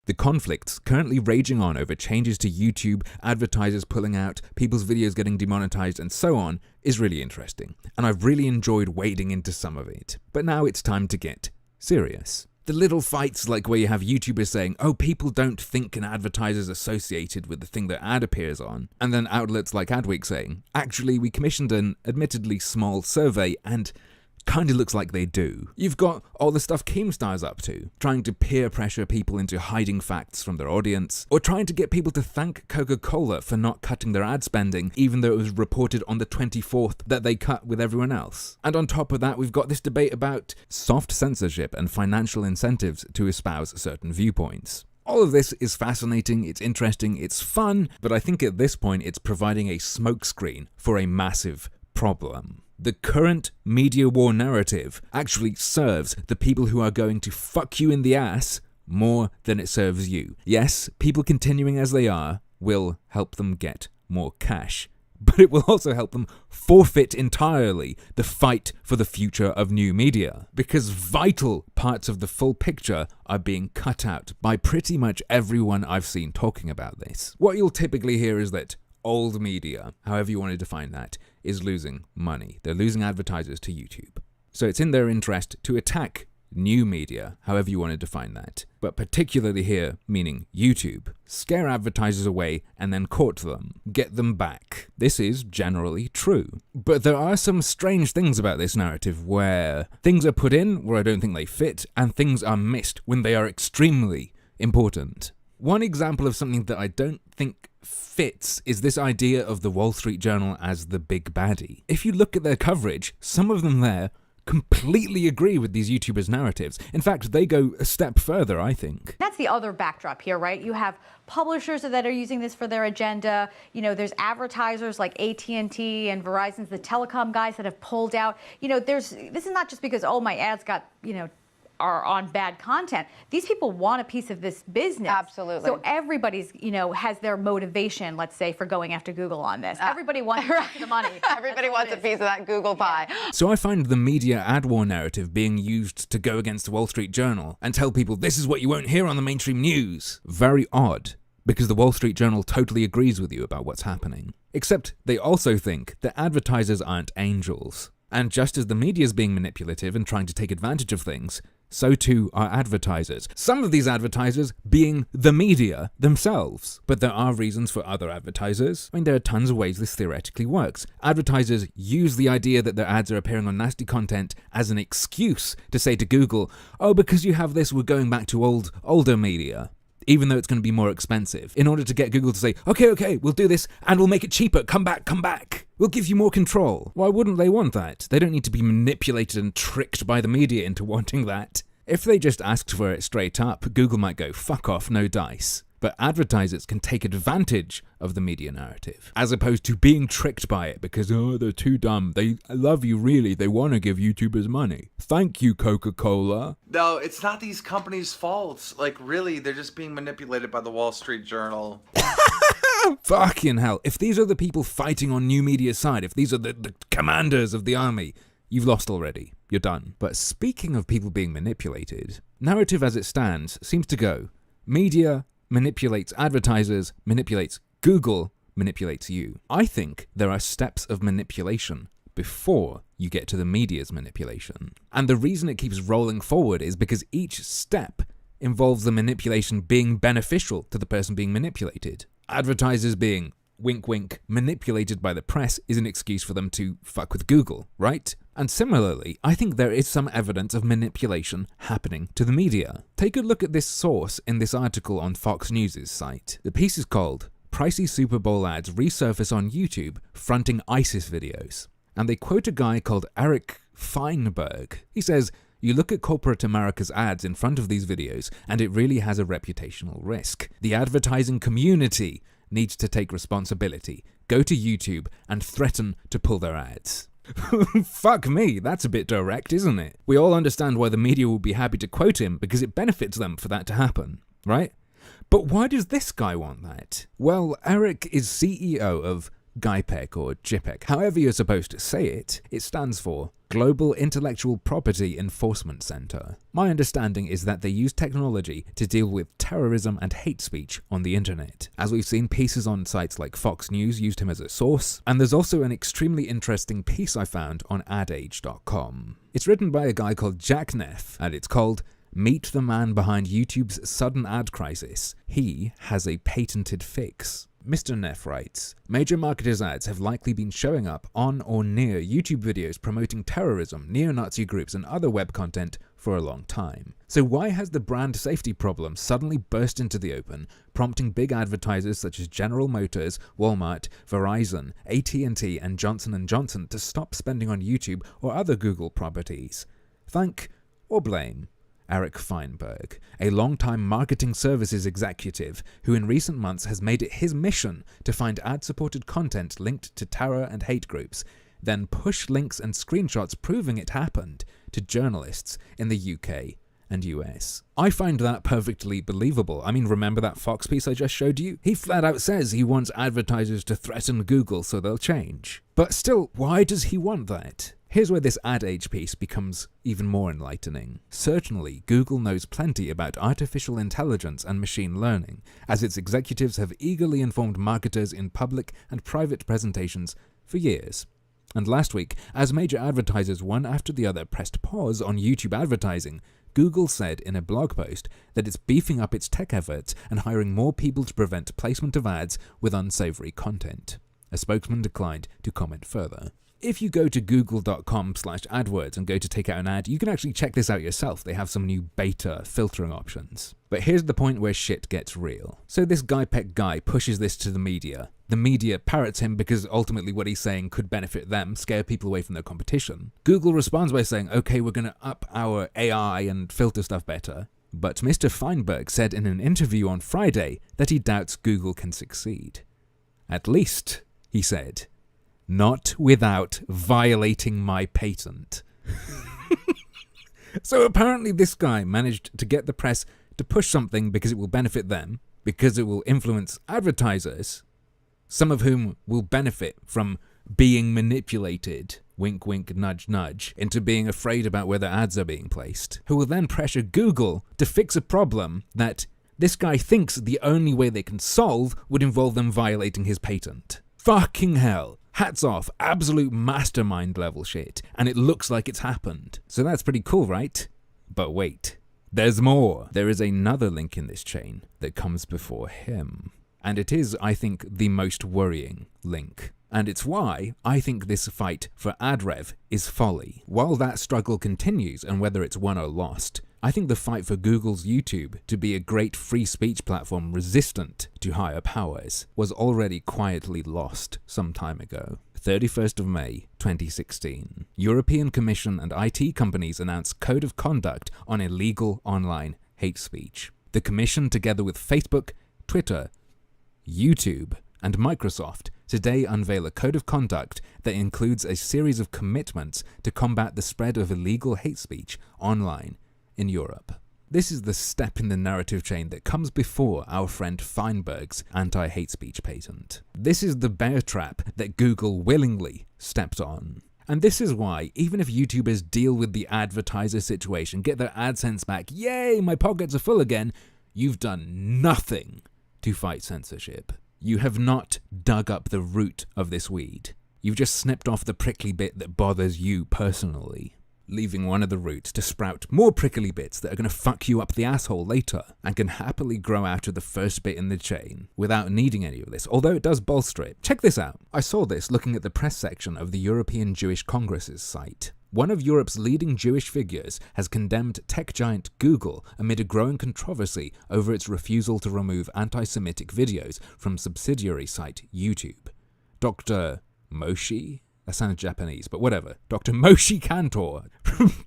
The conflicts currently raging on over changes to YouTube, advertisers pulling out, people's videos getting demonetized, and so on is really interesting, and I've really enjoyed wading into some of it. But now it's time to get serious. The little fights like where you have YouTubers saying, oh, people don't think an advertiser's associated with the thing their ad appears on, and then outlets like Adweek saying, actually, we commissioned an admittedly small survey and kinda looks like they do. You've got all the stuff Keemstar's up to, trying to peer pressure people into hiding facts from their audience, or trying to get people to thank Coca-Cola for not cutting their ad spending, even though it was reported on the 24th that they cut with everyone else. And on top of that, we've got this debate about soft censorship and financial incentives to espouse certain viewpoints. All of this is fascinating, it's interesting, it's fun, but I think at this point it's providing a smokescreen for a massive problem. The current media war narrative actually serves the people who are going to fuck you in the ass more than it serves you. Yes, people continuing as they are will help them get more cash, but it will also help them forfeit entirely the fight for the future of new media, because vital parts of the full picture are being cut out by pretty much everyone I've seen talking about this. What you'll typically hear is that old media, however you want to define that, is losing money. They're losing advertisers to YouTube. So it's in their interest to attack new media, however you want to define that. But particularly here, meaning YouTube. Scare advertisers away and then court them. Get them back. This is generally true. But there are some strange things about this narrative where things are put in where I don't think they fit, and things are missed when they are extremely important. One example of something that I don't think fits is this idea of the Wall Street Journal as the big baddie. If you look at their coverage, some of them there completely agree with these YouTubers' narratives. In fact, they go a step further, I think. That's the other backdrop here, right? You have publishers that are using this for their agenda. You know, there's advertisers like AT&T and Verizon's, the telecom guys that have pulled out. You know, this is not just because, oh, my ads got, are on bad content. These people want a piece of this business. Absolutely. So everybody's, has their motivation, let's say, for going after Google on this. Everybody wants the money. Everybody wants a piece of that Google pie. So I find the media ad war narrative being used to go against the Wall Street Journal and tell people this is what you won't hear on the mainstream news very odd, because the Wall Street Journal totally agrees with you about what's happening. Except they also think that advertisers aren't angels. And just as the media is being manipulative and trying to take advantage of things, so too are advertisers. Some of these advertisers being the media themselves. But there are reasons for other advertisers. I mean, there are tons of ways this theoretically works. Advertisers use the idea that their ads are appearing on nasty content as an excuse to say to Google, oh, because you have this, we're going back to older media. Even though it's going to be more expensive, in order to get Google to say, okay, we'll do this, and we'll make it cheaper, come back. We'll give you more control. Why wouldn't they want that? They don't need to be manipulated and tricked by the media into wanting that. If they just asked for it straight up, Google might go, fuck off, no dice. But advertisers can take advantage of the media narrative, as opposed to being tricked by it because, oh, they're too dumb. They love you, really. They want to give YouTubers money. Thank you, Coca-Cola. No, it's not these companies' faults. Like, really, they're just being manipulated by the Wall Street Journal. Fucking hell. If these are the people fighting on new media's side, if these are the commanders of the army, you've lost already. You're done. But speaking of people being manipulated, narrative as it stands seems to go, media manipulates advertisers, manipulates Google, manipulates you. I think there are steps of manipulation before you get to the media's manipulation. And the reason it keeps rolling forward is because each step involves the manipulation being beneficial to the person being manipulated. Advertisers being, wink wink, manipulated by the press is an excuse for them to fuck with Google, right? And similarly, I think there is some evidence of manipulation happening to the media. Take a look at this source in this article on Fox News' site. The piece is called, Pricey Super Bowl Ads Resurface on YouTube Fronting ISIS Videos. And they quote a guy called Eric Feinberg. He says, you look at corporate America's ads in front of these videos, and it really has a reputational risk. The advertising community needs to take responsibility, go to YouTube, and threaten to pull their ads. Fuck me, that's a bit direct, isn't it? We all understand why the media will be happy to quote him because it benefits them for that to happen, right? But why does this guy want that? Well, Eric is CEO of GIPEC or JPEG, however you're supposed to say it, it stands for Global Intellectual Property Enforcement Center. My understanding is that they use technology to deal with terrorism and hate speech on the internet. As we've seen, pieces on sites like Fox News used him as a source, and there's also an extremely interesting piece I found on adage.com. It's written by a guy called Jack Neff, and it's called Meet the Man Behind YouTube's Sudden Ad Crisis. He has a patented fix. Mr. Neff writes, major marketers' ads have likely been showing up on or near YouTube videos promoting terrorism, neo-Nazi groups, and other web content for a long time. So why has the brand safety problem suddenly burst into the open, prompting big advertisers such as General Motors, Walmart, Verizon, AT&T, and Johnson & Johnson to stop spending on YouTube or other Google properties? Thank or blame Eric Feinberg, a long-time marketing services executive who in recent months has made it his mission to find ad-supported content linked to terror and hate groups, then push links and screenshots proving it happened to journalists in the UK and US. I find that perfectly believable. I mean, remember that Fox piece I just showed you? He flat out says he wants advertisers to threaten Google so they'll change. But still, why does he want that? Here's where this ad age piece becomes even more enlightening. Certainly, Google knows plenty about artificial intelligence and machine learning, as its executives have eagerly informed marketers in public and private presentations for years. And last week, as major advertisers one after the other pressed pause on YouTube advertising, Google said in a blog post that it's beefing up its tech efforts and hiring more people to prevent placement of ads with unsavory content. A spokesman declined to comment further. If you go to google.com/AdWords and go to take out an ad, you can actually check this out yourself. They have some new beta filtering options. But here's the point where shit gets real. So this GIPEC guy pushes this to the media. The media parrots him because ultimately what he's saying could benefit them, scare people away from their competition. Google responds by saying, okay, we're going to up our AI and filter stuff better. But Mr. Feinberg said in an interview on Friday that he doubts Google can succeed. At least, he said, not without violating my patent. So apparently this guy managed to get the press to push something because it will benefit them, because it will influence advertisers, some of whom will benefit from being manipulated, wink wink nudge nudge, into being afraid about where their ads are being placed, who will then pressure Google to fix a problem that this guy thinks the only way they can solve would involve them violating his patent. Fucking hell. Hats off, absolute mastermind level shit, and it looks like it's happened. So that's pretty cool, right? But wait, there's more. There is another link in this chain that comes before him. And it is, I think, the most worrying link. And it's why I think this fight for ad rev is folly. While that struggle continues, and whether it's won or lost, I think the fight for Google's YouTube to be a great free speech platform resistant to higher powers was already quietly lost some time ago. 31st of May, 2016. European Commission and IT companies announced Code of Conduct on illegal online hate speech. The Commission, together with Facebook, Twitter, YouTube, and Microsoft, today unveil a code of conduct that includes a series of commitments to combat the spread of illegal hate speech online in Europe. This is the step in the narrative chain that comes before our friend Feinberg's anti-hate speech patent. This is the bear trap that Google willingly stepped on. And this is why, even if YouTubers deal with the advertiser situation, get their AdSense back, yay, my pockets are full again, you've done nothing to fight censorship. You have not dug up the root of this weed. You've just snipped off the prickly bit that bothers you personally, leaving one of the roots to sprout more prickly bits that are going to fuck you up the asshole later, and can happily grow out of the first bit in the chain without needing any of this, although it does bolster it. Check this out. I saw this looking at the press section of the European Jewish Congress's site. One of Europe's leading Jewish figures has condemned tech giant Google amid a growing controversy over its refusal to remove anti-Semitic videos from subsidiary site YouTube. Dr. Moshe? That sounds Japanese, but whatever. Dr. Moshe Kantor,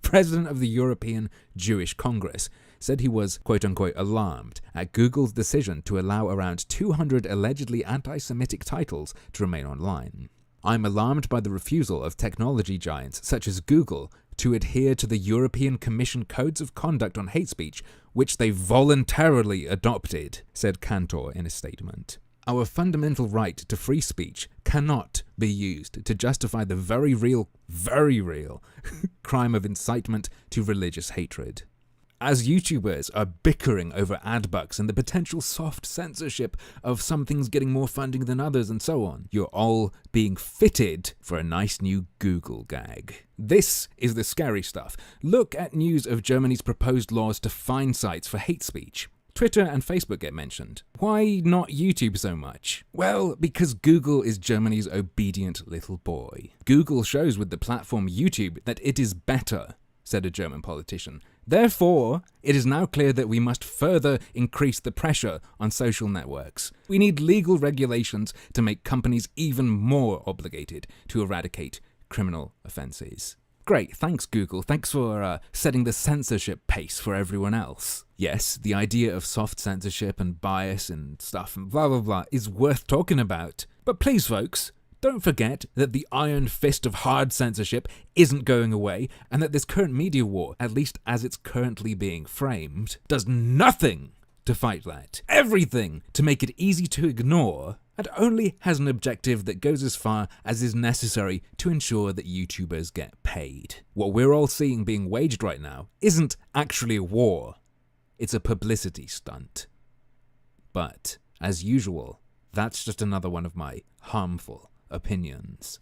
president of the European Jewish Congress, said he was, quote-unquote, alarmed at Google's decision to allow around 200 allegedly anti-Semitic titles to remain online. I'm alarmed by the refusal of technology giants such as Google to adhere to the European Commission Codes of Conduct on Hate Speech, which they voluntarily adopted, said Kantor in a statement. Our fundamental right to free speech cannot be used to justify the very real crime of incitement to religious hatred. As YouTubers are bickering over ad bucks and the potential soft censorship of some things getting more funding than others and so on, you're all being fitted for a nice new Google gag. This is the scary stuff. Look at news of Germany's proposed laws to fine sites for hate speech. Twitter and Facebook get mentioned. Why not YouTube so much? Well, because Google is Germany's obedient little boy. Google shows with the platform YouTube that it is better, said a German politician. Therefore, it is now clear that we must further increase the pressure on social networks. We need legal regulations to make companies even more obligated to eradicate criminal offences. Great, thanks Google, thanks for setting the censorship pace for everyone else. Yes, the idea of soft censorship and bias and stuff and blah blah blah is worth talking about. But please folks, don't forget that the iron fist of hard censorship isn't going away, and that this current media war, at least as it's currently being framed, does nothing to fight that. Everything to make it easy to ignore, and only has an objective that goes as far as is necessary to ensure that YouTubers get paid. What we're all seeing being waged right now isn't actually a war. It's a publicity stunt. But, as usual, that's just another one of my harmful opinions.